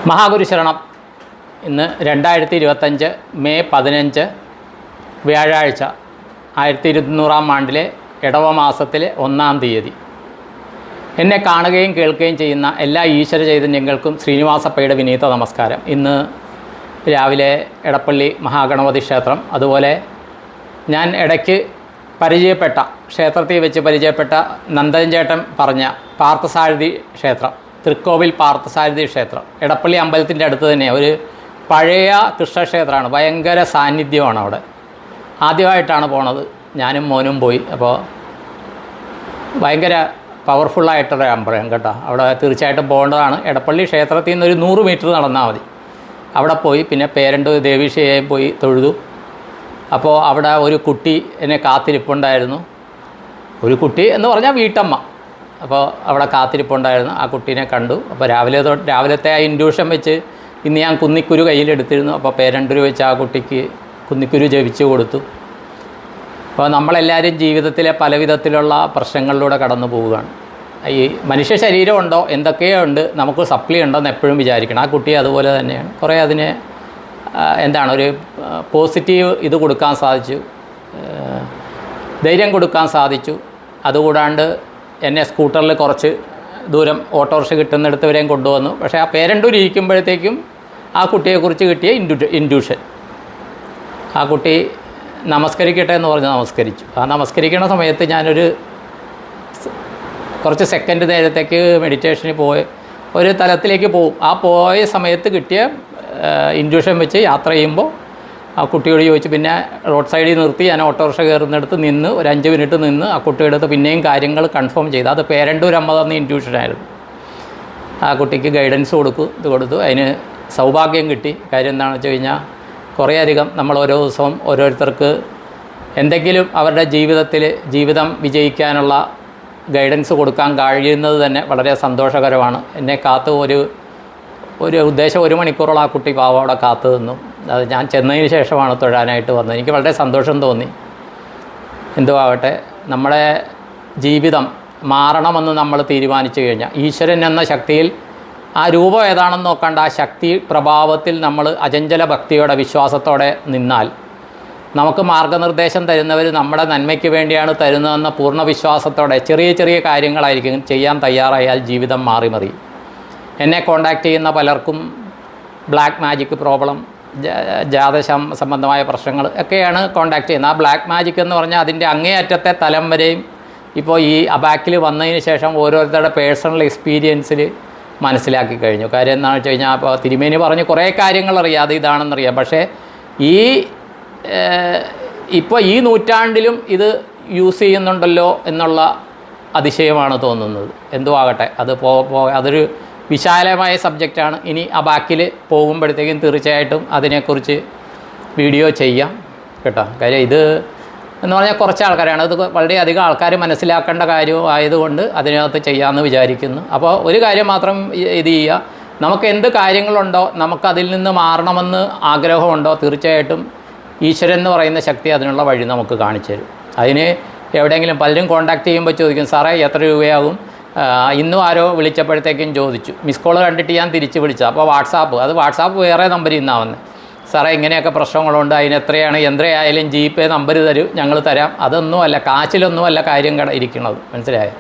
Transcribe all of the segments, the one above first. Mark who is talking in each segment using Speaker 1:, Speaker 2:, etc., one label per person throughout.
Speaker 1: മഹാഗുരു ശരണം. ഇന്ന് 2025 മെയ് 15 വ്യാഴാഴ്ച 1200 ആണ്ടിലെ ഇടവ മാസത്തിലെ 1-ാം തീയതി. എന്നെ കാണുകയും കേൾക്കുകയും ചെയ്യുന്ന എല്ലാ ഈശ്വര ചൈതന്യങ്ങൾക്കും ശ്രീനിവാസപ്പയുടെ വിനീത നമസ്കാരം. ഇന്ന് രാവിലെ എടപ്പള്ളി മഹാഗണപതി ക്ഷേത്രം, അതുപോലെ ഞാൻ ഇടയ്ക്ക് പരിചയപ്പെട്ട ക്ഷേത്രത്തിൽ വെച്ച് പരിചയപ്പെട്ട നന്ദൻ ചേട്ടൻ പറഞ്ഞ പാർത്ഥസാരഥി ക്ഷേത്രം, തൃക്കോവിൽ പാർത്ഥസാരഥി ക്ഷേത്രം, എടപ്പള്ളി അമ്പലത്തിൻ്റെ അടുത്ത് തന്നെ ഒരു പഴയ കൃഷ്ണക്ഷേത്രമാണ്. ഭയങ്കര സാന്നിധ്യമാണ് അവിടെ. ആദ്യമായിട്ടാണ് പോണത്, ഞാനും മോനും പോയി. അപ്പോൾ ഭയങ്കര പവർഫുള്ളായിട്ടുള്ള അമ്പലം കേട്ടോ. അവിടെ തീർച്ചയായിട്ടും പോകേണ്ടതാണ്. എടപ്പള്ളി ക്ഷേത്രത്തിൽ നിന്ന് ഒരു 100 മീറ്റർ നടന്നാൽ മതി. അവിടെ പോയി പിന്നെ പേരണ്ടൂർ ദേവീക്ഷയെ പോയി തൊഴുതു. അപ്പോൾ അവിടെ ഒരു കുട്ടി എന്നെ കാത്തിരിപ്പുണ്ടായിരുന്നു. ഒരു കുട്ടി എന്ന് പറഞ്ഞാൽ വീട്ടമ്മ. അപ്പോൾ അവിടെ കാത്തിരിപ്പുണ്ടായിരുന്നു. ആ കുട്ടീനെ കണ്ടു. അപ്പോൾ രാവിലത്തെ ആ ഇൻഡ്യൂഷൻ വെച്ച് ഇന്ന് ഞാൻ കുന്നിക്കുരു കയ്യിലെടുത്തിരുന്നു. അപ്പോൾ പേരണ്ടൂർ വെച്ച് ആ കുട്ടിക്ക് കുന്നിക്കുരു ജപിച്ചു കൊടുത്തു. അപ്പോൾ നമ്മളെല്ലാവരും ജീവിതത്തിലെ പല വിധത്തിലുള്ള പ്രശ്നങ്ങളിലൂടെ കടന്നു പോവുകയാണ്. ഈ മനുഷ്യ ശരീരമുണ്ടോ, എന്തൊക്കെയോ ഉണ്ട്, നമുക്ക് സപ്ലി ഉണ്ടെന്ന് എപ്പോഴും വിചാരിക്കണം. ആ കുട്ടി അതുപോലെ തന്നെയാണ്. കുറേ അതിന് ഒരു പോസിറ്റീവ് ഇത് കൊടുക്കാൻ സാധിച്ചു, ധൈര്യം കൊടുക്കാൻ സാധിച്ചു. അതുകൂടാണ്ട് എന്നെ സ്കൂട്ടറിൽ കുറച്ച് ദൂരം ഓട്ടോറിക്ഷ കിട്ടുന്നിടത്ത് വരെയും കൊണ്ടുവന്നു. പക്ഷേ ആ പേരണ്ടൂർ ഇരിക്കുമ്പോഴത്തേക്കും ആ കുട്ടിയെക്കുറിച്ച് കിട്ടിയ ഇൻഡ്യൂഷൻ, ആ കുട്ടി നമസ്കരിക്കട്ടെ എന്ന് പറഞ്ഞ് നമസ്കരിച്ചു. ആ നമസ്കരിക്കുന്ന സമയത്ത് ഞാനൊരു കുറച്ച് സെക്കൻഡ് നേരത്തേക്ക് മെഡിറ്റേഷനിൽ ഒരു തലത്തിലേക്ക് പോകും. ആ പോയ സമയത്ത് കിട്ടിയ ഇൻഡ്യൂഷൻ വെച്ച് യാത്ര ചെയ്യുമ്പോൾ ആ കുട്ടിയോട് ചോദിച്ചു. പിന്നെ റോഡ് സൈഡിൽ നിർത്തി ഞാൻ ഓട്ടോറിക്ഷ കയറുന്നിടത്ത് നിന്ന് ഒരു 5 മിനിറ്റ് നിന്ന് ആ കുട്ടിയുടെ അടുത്ത് പിന്നെയും കാര്യങ്ങൾ കൺഫേം ചെയ്തു. അത് പേരണ്ടൂർ അമ്മ തന്ന ഇൻഡ്യൂഷനായിരുന്നു. ആ കുട്ടിക്ക് ഗൈഡൻസ് കൊടുത്തു. അതിന് സൗഭാഗ്യം കിട്ടി. കാര്യം എന്താണെന്ന് വെച്ച് കഴിഞ്ഞാൽ കുറേയധികം നമ്മൾ ഓരോ ദിവസവും ഓരോരുത്തർക്ക് എന്തെങ്കിലും അവരുടെ ജീവിതം വിജയിക്കാനുള്ള ഗൈഡൻസ് കൊടുക്കാൻ കഴിയുന്നത് തന്നെ വളരെ സന്തോഷകരമാണ്. എന്നെ കാത്ത് ഒരു ഉദ്ദേശം 1 മണിക്കൂറോളം ആ കുട്ടി പാവം അവിടെ കാത്തു നിന്നു. അത് ഞാൻ ചെന്നതിന് ശേഷമാണ് തൊഴാനായിട്ട് വന്നത്. എനിക്ക് വളരെ സന്തോഷം തോന്നി. എന്തോ ആവട്ടെ, നമ്മുടെ ജീവിതം മാറണമെന്ന് നമ്മൾ തീരുമാനിച്ചു കഴിഞ്ഞാൽ ഈശ്വരൻ എന്ന ശക്തിയിൽ ആ രൂപം ഏതാണെന്ന് നോക്കണ്ട, ആ ശക്തി പ്രഭാവത്തിൽ നമ്മൾ അചഞ്ചല ഭക്തിയോടെ വിശ്വാസത്തോടെ നിന്നാൽ നമുക്ക് മാർഗ്ഗനിർദ്ദേശം തരുന്നവർ നമ്മുടെ നന്മയ്ക്ക് വേണ്ടിയാണ് തരുന്നതെന്ന പൂർണ്ണ വിശ്വാസത്തോടെ ചെറിയ ചെറിയ കാര്യങ്ങളായിരിക്കും ചെയ്യാൻ തയ്യാറായാൽ ജീവിതം മാറി. എന്നെ കോണ്ടാക്റ്റ് ചെയ്യുന്ന പലർക്കും ബ്ലാക്ക് മാജിക് പ്രോബ്ലം, സംബന്ധമായ പ്രശ്നങ്ങൾ ഒക്കെയാണ് കോണ്ടാക്റ്റ് ചെയ്യുന്നത്. ആ ബ്ലാക്ക് മാജിക് എന്ന് പറഞ്ഞാൽ അതിൻ്റെ അങ്ങേയറ്റത്തെ തലം വരെയും ഇപ്പോൾ ഈ അബാക്കിൽ വന്നതിന് ശേഷം ഓരോരുത്തരുടെ പേഴ്സണൽ എക്സ്പീരിയൻസിൽ മനസ്സിലാക്കി കഴിഞ്ഞു. കാര്യം എന്താണെന്ന് വെച്ച് കഴിഞ്ഞാൽ അപ്പോൾ തിരുമേനി പറഞ്ഞ് കുറേ കാര്യങ്ങൾ അറിയാം, അത് ഇതാണെന്നറിയാം. പക്ഷേ ഇപ്പോൾ ഈ നൂറ്റാണ്ടിലും ഇത് യൂസ് ചെയ്യുന്നുണ്ടല്ലോ എന്നുള്ള അതിശയമാണ് തോന്നുന്നത്. എന്തോ ആകട്ടെ, അത് അതൊരു വിശാലമായ സബ്ജക്റ്റാണ്. ഇനി ആ ബാക്കിൽ പോകുമ്പോഴത്തേക്കും തീർച്ചയായിട്ടും അതിനെക്കുറിച്ച് വീഡിയോ ചെയ്യാം കേട്ടോ. കാര്യം ഇത് എന്ന് പറഞ്ഞാൽ കുറച്ച് ആൾക്കാരാണ്, അത് വളരെയധികം ആൾക്കാർ മനസ്സിലാക്കേണ്ട കാര്യവും ആയതുകൊണ്ട് അതിനകത്ത് ചെയ്യാമെന്ന് വിചാരിക്കുന്നു. അപ്പോൾ ഒരു കാര്യം മാത്രം ഇത് ചെയ്യുക, നമുക്ക് എന്ത് കാര്യങ്ങളുണ്ടോ, നമുക്കതിൽ നിന്ന് മാറണമെന്ന് ആഗ്രഹമുണ്ടോ, തീർച്ചയായിട്ടും ഈശ്വരൻ എന്ന് പറയുന്ന ശക്തി അതിനുള്ള വഴി നമുക്ക് കാണിച്ചു തരും. അതിന് എവിടെയെങ്കിലും പലരും കോൺടാക്റ്റ് ചെയ്യുമ്പോൾ ചോദിക്കും, സാറേ എത്ര രൂപയാകും? ഇന്നും ആരോ വിളിച്ചപ്പോഴത്തേക്കും ചോദിച്ചു. മിസ് കോൾ കണ്ടിട്ട് ഞാൻ തിരിച്ച് വിളിച്ചത്. അപ്പോൾ വാട്സാപ്പ് വേറെ നമ്പറിൽ നിന്നാണ് വന്നത്. സാറേ ഇങ്ങനെയൊക്കെ പ്രശ്നങ്ങളുണ്ട്, അതിനെത്രയാണ്, എത്രയായാലും GPay നമ്പർ തരൂ, ഞങ്ങൾ തരാം. അതൊന്നുമല്ല, കാശിലൊന്നുമല്ല കാര്യം ഇരിക്കുന്നത്, മനസ്സിലായോ?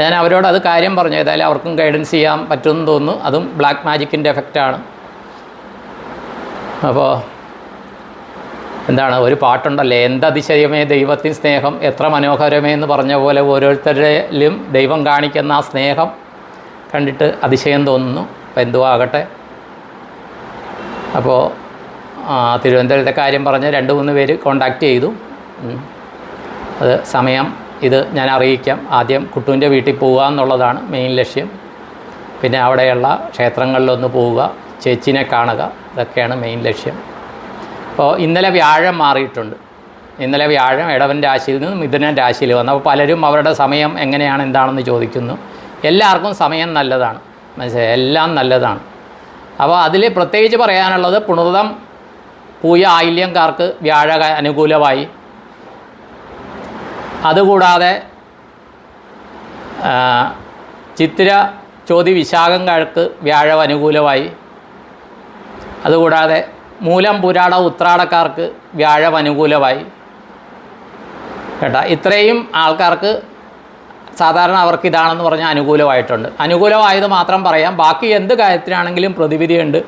Speaker 1: ഞാൻ അവരോട് അത് കാര്യം പറഞ്ഞു. ഏതായാലും അവർക്കും ഗൈഡൻസ് ചെയ്യാൻ പറ്റുമെന്ന് തോന്നുന്നു. അതും ബ്ലാക്ക് മാജിക്കിൻ്റെ എഫക്റ്റാണ്. അപ്പോൾ ഒരു പാട്ടുണ്ടല്ലേ, എന്തതിശയമേ ദൈവത്തിൻ സ്നേഹം എത്ര മനോഹരമേ എന്ന് പറഞ്ഞ പോലെ ഓരോരുത്തരിലും ദൈവം കാണിക്കുന്ന ആ സ്നേഹം കണ്ടിട്ട് അതിശയം തോന്നുന്നു. അപ്പോൾ എന്തോ ആകട്ടെ. അപ്പോൾ തിരുവനന്തപുരത്തെ കാര്യം പറഞ്ഞ് 2-3 പേര് കോണ്ടാക്റ്റ് ചെയ്തു. അത് സമയം ഇത് ഞാൻ അറിയിക്കാം. ആദ്യം കുട്ടുവിൻ്റെ വീട്ടിൽ പോവുക എന്നുള്ളതാണ് മെയിൻ ലക്ഷ്യം. പിന്നെ അവിടെയുള്ള ക്ഷേത്രങ്ങളിലൊന്ന് പോവുക, ചേച്ചീനെ കാണുക, ഇതൊക്കെയാണ് മെയിൻ ലക്ഷ്യം. അപ്പോൾ ഇന്നലെ വ്യാഴം മാറിയിട്ടുണ്ട്. ഇന്നലെ വ്യാഴം ഇടവൻ രാശിയിൽ നിന്ന് മിഥുനൻ രാശിയിൽ വന്നു. അപ്പോൾ പലരും അവരുടെ സമയം എങ്ങനെയാണ് എന്താണെന്ന് ചോദിക്കുന്നു. എല്ലാവർക്കും സമയം നല്ലതാണ്, മനസ്സിലായി, എല്ലാം നല്ലതാണ്. അപ്പോൾ അതിൽ പ്രത്യേകിച്ച് പറയാനുള്ളത് പുണർതം പൂയ ആയില്യംകാർക്ക് വ്യാഴ അനുകൂലമായി. അതുകൂടാതെ ചിത്തിര ചോതി വിശാഖംകാർക്ക് വ്യാഴം അനുകൂലമായി. അതുകൂടാതെ മൂലം പുരാട ഉത്രാടക്കാർക്ക് വ്യാഴം അനുകൂലമായി കേട്ടോ. ഇത്രയും ആൾക്കാർക്ക് സാധാരണ അവർക്ക് ഇതാണെന്ന് പറഞ്ഞാൽ അനുകൂലമായിട്ടുണ്ട്. അനുകൂലമായത് മാത്രം പറയാം, ബാക്കി എന്ത് കാര്യത്തിനാണെങ്കിലും പ്രതിവിധിയുണ്ട്.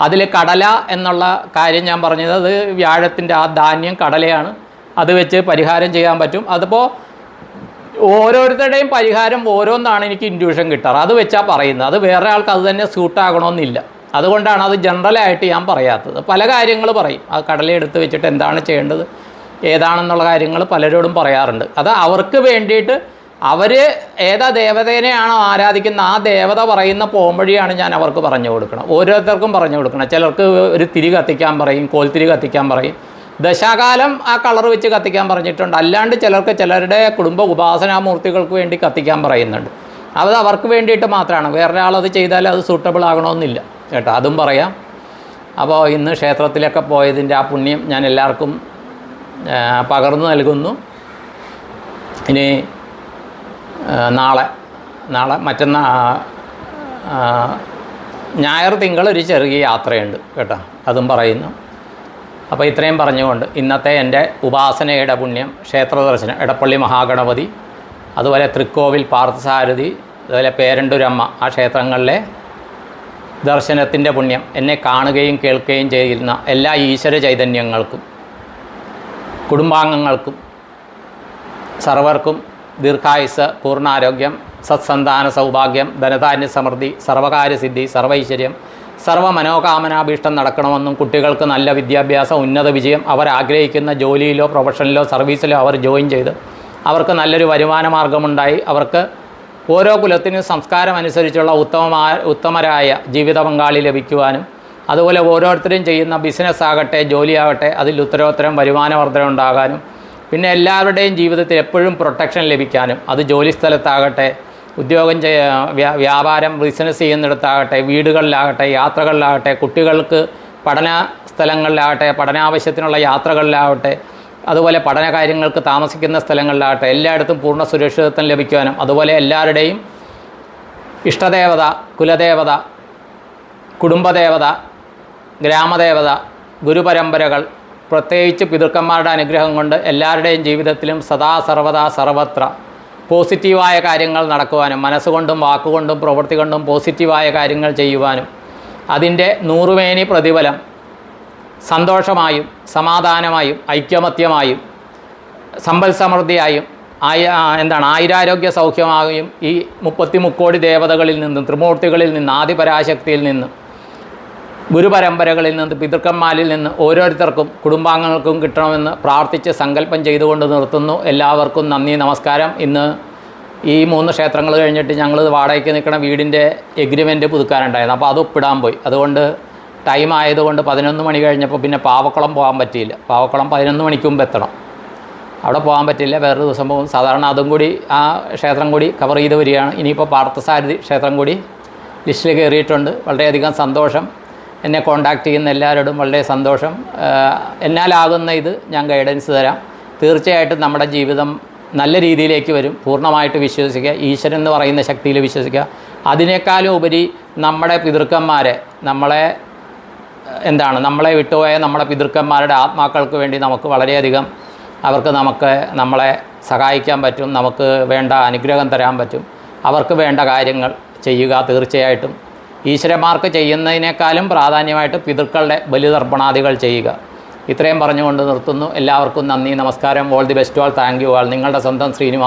Speaker 1: അതിൽ കടല എന്നുള്ള കാര്യം ഞാൻ പറഞ്ഞത്, അത് വ്യാഴത്തിൻ്റെ ആ ധാന്യം കടലയാണ്, അത് വെച്ച് പരിഹാരം ചെയ്യാൻ പറ്റും. അതിപ്പോൾ ഓരോരുത്തരുടെയും പരിഹാരം ഓരോന്നാണ് എനിക്ക് ഇൻഡ്യൂഷൻ കിട്ടാറ്, അത് വെച്ചാൽ പറയുന്നത്. അത് വേറെ ആൾക്ക് അത് തന്നെ സ്യൂട്ടാകണമെന്നില്ല. അതുകൊണ്ടാണ് അത് ജനറലായിട്ട് ഞാൻ പറയാത്തത്. പല കാര്യങ്ങൾ പറയും, ആ കടല എടുത്ത് വെച്ചിട്ട് എന്താണ് ചെയ്യേണ്ടത് ഏതാണെന്നുള്ള കാര്യങ്ങൾ പലരോടും പറയാറുണ്ട്. അത് അവർക്ക് വേണ്ടിയിട്ട് അവർ ഏതാ ദേവതേനെയാണോ ആരാധിക്കുന്ന ആ ദേവത പറയുന്ന പോംവഴിയാണ് ഞാൻ അവർക്ക് പറഞ്ഞു കൊടുക്കണം, ഓരോരുത്തർക്കും പറഞ്ഞു കൊടുക്കണം. ചിലർക്ക് ഒരു തിരി കത്തിക്കാൻ പറയും, കോൽത്തിരി കത്തിക്കാൻ പറയും, ദശാകാലം ആ കളർ വെച്ച് കത്തിക്കാൻ പറഞ്ഞിട്ടുണ്ട്. അല്ലാണ്ട് ചിലർക്ക് ചിലരുടെ കുടുംബ ഉപാസനാമൂർത്തികൾക്ക് വേണ്ടി കത്തിക്കാൻ പറയുന്നുണ്ട്. അത് അവർക്ക് വേണ്ടിയിട്ട് മാത്രമാണ്, വേറൊരാളത് ചെയ്താൽ അത് സൂട്ടബിൾ ആകണമെന്നില്ല കേട്ടോ, അതും പറയാം. അപ്പോൾ ഇന്ന് ക്ഷേത്രത്തിലൊക്കെ പോയതിൻ്റെ ആ പുണ്യം ഞാൻ എല്ലാവർക്കും പകർന്നു നൽകുന്നു. ഇനി നാളെ മറ്റന്നാൾ ഞായർ തിങ്കൾ ഒരു ചെറിയ യാത്രയുണ്ട് കേട്ടോ, അതും പറയുന്നു. അപ്പോൾ ഇത്രയും പറഞ്ഞുകൊണ്ട് ഇന്നത്തെ എൻ്റെ ഉപാസനയുടെ പുണ്യം, ക്ഷേത്ര ദർശനം എടപ്പള്ളി മഹാഗണപതി, അതുപോലെ തൃക്കോവിൽ പാർത്ഥസാരഥി, അതുപോലെ പേരണ്ടൂരമ്മ, ആ ക്ഷേത്രങ്ങളിലെ ദർശനത്തിൻ്റെ പുണ്യം, എന്നെ കാണുകയും കേൾക്കുകയും ചെയ്യുന്ന എല്ലാ ഈശ്വര ചൈതന്യങ്ങൾക്കും കുടുംബാംഗങ്ങൾക്കും സർവർക്കും ദീർഘായുസ്, പൂർണ്ണാരോഗ്യം, സത്സന്താന സൗഭാഗ്യം, ധനധാന്യ സമൃദ്ധി, സർവകാര്യസിദ്ധി, സർവൈശ്വര്യം, സർവ്വമനോകാമനാഭീഷ്ടം നടക്കണമെന്നും കുട്ടികൾക്ക് നല്ല വിദ്യാഭ്യാസം, ഉന്നത വിജയം, അവർ ആഗ്രഹിക്കുന്ന ജോലിയിലോ പ്രൊഫഷനിലോ സർവീസിലോ അവർ ജോയിൻ ചെയ്ത് അവർക്ക് നല്ലൊരു വരുമാന മാർഗമുണ്ടായി അവർക്ക് ഓരോ കുലത്തിനും സംസ്കാരം അനുസരിച്ചുള്ള ഉത്തമരായ ജീവിത പങ്കാളി ലഭിക്കുവാനും, അതുപോലെ ഓരോരുത്തരും ചെയ്യുന്ന ബിസിനസ് ആകട്ടെ ജോലിയാകട്ടെ അതിൽ ഉത്തരോത്തരം വരുമാന വർധന ഉണ്ടാകാനും, പിന്നെ എല്ലാവരുടെയും ജീവിതത്തിൽ എപ്പോഴും പ്രൊട്ടക്ഷൻ ലഭിക്കാനും, അത് ജോലി സ്ഥലത്താകട്ടെ, ഉദ്യോഗം വ്യാപാരം ബിസിനസ് ചെയ്യുന്നിടത്താകട്ടെ, വീടുകളിലാകട്ടെ, യാത്രകളിലാകട്ടെ, കുട്ടികൾക്ക് പഠന സ്ഥലങ്ങളിലാകട്ടെ, പഠനാവശ്യത്തിനുള്ള യാത്രകളിലാകട്ടെ, അതുപോലെ പഠന കാര്യങ്ങൾക്ക് താമസിക്കുന്ന സ്ഥലങ്ങളിലാകട്ടെ, എല്ലായിടത്തും പൂർണ്ണ സുരക്ഷിതത്വം ലഭിക്കുവാനും, അതുപോലെ എല്ലാവരുടെയും ഇഷ്ടദേവത, കുലദേവത, കുടുംബദേവത, ഗ്രാമദേവത, ഗുരുപരമ്പരകൾ, പ്രത്യേകിച്ച് പിതൃക്കന്മാരുടെ അനുഗ്രഹം കൊണ്ട് എല്ലാവരുടെയും ജീവിതത്തിലും സദാ സർവദാ സർവത്ര പോസിറ്റീവായ കാര്യങ്ങൾ നടക്കുവാനും, മനസ്സുകൊണ്ടും വാക്കുകൊണ്ടും പ്രവൃത്തി കൊണ്ടും പോസിറ്റീവായ കാര്യങ്ങൾ ചെയ്യുവാനും, അതിൻ്റെ നൂറുമേനി പ്രതിഫലം സന്തോഷമായും സമാധാനമായും ഐക്യമത്യമായും സമ്പൽ സമൃദ്ധിയായും ആയുരാരോഗ്യ സൗഖ്യമായും ഈ 33 ദേവതകളിൽ നിന്നും, ത്രിമൂർത്തികളിൽ നിന്ന്, ആദിപരാശക്തിയിൽ നിന്നും, ഗുരുപരമ്പരകളിൽ നിന്ന്, പിതൃക്കന്മാരിൽ നിന്ന് ഓരോരുത്തർക്കും കുടുംബാംഗങ്ങൾക്കും കിട്ടണമെന്ന് പ്രാർത്ഥിച്ച് സങ്കല്പം ചെയ്തുകൊണ്ട് നിർത്തുന്നു. എല്ലാവർക്കും നന്ദി, നമസ്കാരം. ഇന്ന് ഈ 3 ക്ഷേത്രങ്ങൾ കഴിഞ്ഞിട്ട് ഞങ്ങൾ വാടകയ്ക്ക് നിൽക്കുന്ന വീടിൻ്റെ എഗ്രിമെൻറ്റ് പുതുക്കാനുണ്ടായിരുന്നു. അപ്പോൾ അത് ഒപ്പിടാൻ പോയി. അതുകൊണ്ട് ടൈം ആയതുകൊണ്ട് 11 മണി കഴിഞ്ഞപ്പോൾ പിന്നെ പാവക്കുളം പോകാൻ പറ്റിയില്ല. പാവക്കുളം 11 മണിക്ക് മുമ്പ് എത്തണം, അവിടെ പോകാൻ പറ്റില്ല, വേറൊരു ദിവസം പോകും. സാധാരണ അതും കൂടി ആ ക്ഷേത്രം കൂടി കവർ ചെയ്ത് വരികയാണ്. ഇനിയിപ്പോൾ പാർത്ഥസാരഥി ക്ഷേത്രം കൂടി ലിസ്റ്റിൽ കയറിയിട്ടുണ്ട്. വളരെയധികം സന്തോഷം. എന്നെ കോൺടാക്റ്റ് ചെയ്യുന്ന എല്ലാവരോടും വളരെ സന്തോഷം. എന്നാലാകുന്ന ഇത് ഞാൻ ഗൈഡൻസ് തരാം. തീർച്ചയായിട്ടും നമ്മുടെ ജീവിതം നല്ല രീതിയിലേക്ക് വരും. പൂർണ്ണമായിട്ട് വിശ്വസിക്കുക, ഈശ്വരൻ എന്ന് പറയുന്ന ശക്തിയിൽ വിശ്വസിക്കുക. അതിനേക്കാളും ഉപരി നമ്മുടെ പിതൃക്കന്മാരെ, നമ്മളെ വിട്ടുപോയ നമ്മുടെ പിതൃക്കന്മാരുടെ ആത്മാക്കൾക്ക് വേണ്ടി നമുക്ക് വളരെയധികം നമ്മളെ സഹായിക്കാൻ പറ്റും. നമുക്ക് വേണ്ട അനുഗ്രഹം തരാൻ പറ്റും. അവർക്ക് വേണ്ട കാര്യങ്ങൾ ചെയ്യുക. തീർച്ചയായിട്ടും ഈശ്വരന്മാർക്ക് ചെയ്യുന്നതിനേക്കാളും പ്രാധാന്യമായിട്ട് പിതൃക്കളുടെ ബലിതർപ്പണാദികൾ ചെയ്യുക. ഇത്രയും പറഞ്ഞുകൊണ്ട് നിർത്തുന്നു. എല്ലാവർക്കും നന്ദി, നമസ്കാരം. All the best, all thank you all. നിങ്ങളുടെ സ്വന്തം ശ്രീനിവാസ്.